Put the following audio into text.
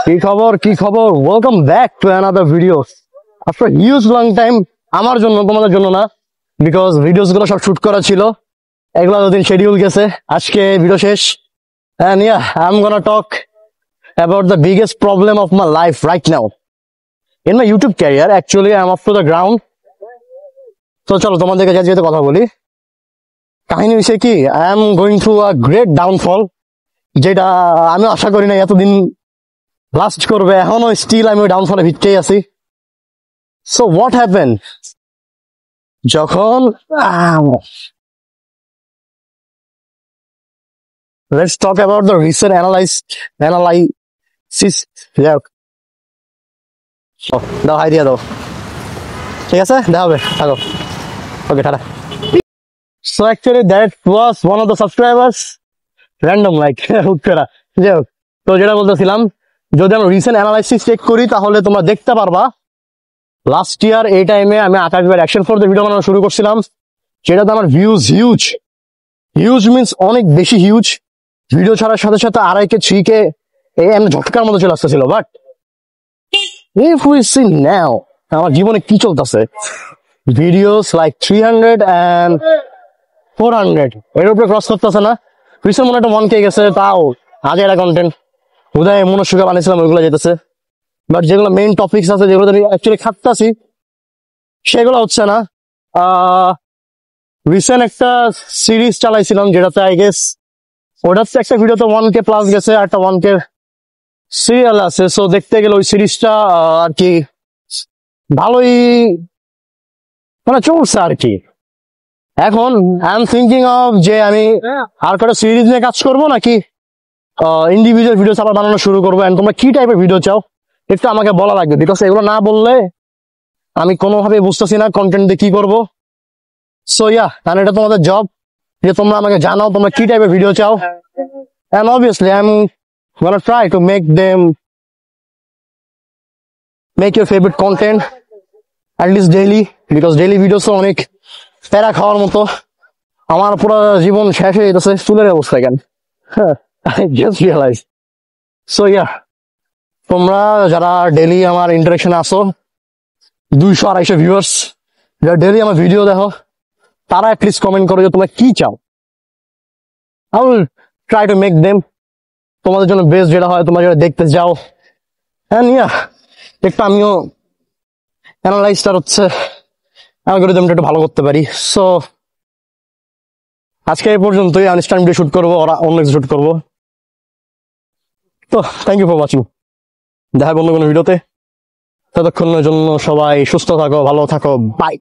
কি খবর welcome back to another video after huge long time. আমার জন্য, তোমাদের জন্য না, বিকজ ভিডিওস গুলো সব শুট করা ছিল, এগুলো দুদিন শিডিউল গেছে। আজকে ভিডিও শেষ and yeah, I'm gonna talk about the biggest problem of my life right now in my YouTube career. Actually I'm up to the ground. তো চলো তোমাদেরকে যেতে কথা বলি। কাহিনী হয়েছে কি, I am going through a great downfall, যেটা আমি আশা করি না এতদিন লাস্ট করবে। এখনো স্টিল আমি ডাউনফলে ভিতরেই আছি। সো হোয়াট হ্যাপেন, যখন let's talk about the recent analysis. দাও হাই দিয়া দাও, ঠিক আছে, দেখা হবে, থাকো, ওকে tata. So actually that was one of the subscribers random like হুট করা। যাই হোক, তো যেটা বলতেছিলাম, যদি আমরা রিসেন্ট অ্যানালাইসিস চেক করি তাহলে তোমরা দেখতে পারবা লাস্ট ইয়ার এই টাইমে আমি আকাশ ভাইয়ের অ্যাকশন ফোর ভিডিও বানানো শুরু করছিলাম, যেটাতে আমার ভিউজ হিউজ মিনস অনেক বেশি হিউজ। ভিডিও ছাড়ার সাথে সাথে 2.5K 3K এই এমন ঝটকার মতো চলে আসতেছিল। But if we see now আমার জীবনে কি চলতেছে, ভিডিওস লাইক 300 and 400 এর উপরে ক্রস করতেছে না। রিসেন্ট মনে একটা 1K গেছে, তাও আগে একটা কন্টেন্ট উদয় মনস্যুকা বানিয়েছিলাম, ওইগুলো যেতেছে। বাট যেগুলো মেইন টপিকস আছে, যেগুলো অ্যাকচুয়ালি খাটতাছি, সেগুলো হচ্ছে না। রিসেন্ট একটা সিরিজ চালাইছিলাম, যেটাতে আই গেস ওটাতে একটা ভিডিওতে 1K প্লাস গেছে, আর একটা 1K সিরিয়াল আছে। সো দেখতে গেলে ওই সিরিজটা আর কি ভালোই মানে চলছে আর কি। এখন আই এম থিঙ্কিং অফ যে আমি আর কটা সিরিজ নিয়ে কাজ করবো, নাকি ইন্ডিভিজুয়াল ভিডিও আবার বানানো শুরু করবো। এন্ড তোমরা কি টাইপের ভিডিও চাও একটু আমাকে বলা লাগবে, বিকজ এগুলো না বললে আমি কোনোভাবে বুঝতেছি না কন্টেন্ট দিয়ে কি করবো। সো ইয়া, কারণ এটা তোমাদের জব যে তোমরা আমাকে জানাও তোমরা কি টাইপের ভিডিও চাও, and obviously I'm gonna try to make your favorite content at least daily, because daily videos তো অনেক প্যারা খাওয়ার মতো। আমার পুরো জীবন শেষ হয়ে যেতেছে, চুলের অবস্থা কেন I just realized. So yeah, তোমরা যারা ডেলি আমার ইন্টারেকশনে আসো, 200-250 ভিউয়ার্স যারা ডেলি আমার ভিডিও দেখো, তারা প্লিজ কমেন্ট করো যে তোমরা কি চাও। I will try to make them তোমাদের জন্য বেস্ট যেটা হয়, তোমরা যেটা দেখতে যাও। And yeah, একটু আমিও অ্যানালাইজটা হচ্ছে অ্যালগরিদমটা একটু ভালো করতে পারি। সো আজকে এই পর্যন্তই। আনস্টাইম ভিডিও শুট করবো, ওরা অন্য কিছু শুট করবো। তো থ্যাংক ইউ ফর ওয়াচিং, দেখা হবে অন্য কোনো ভিডিওতে। ততক্ষণের জন্য সবাই সুস্থ থাকো, ভালো থাকো, বাই।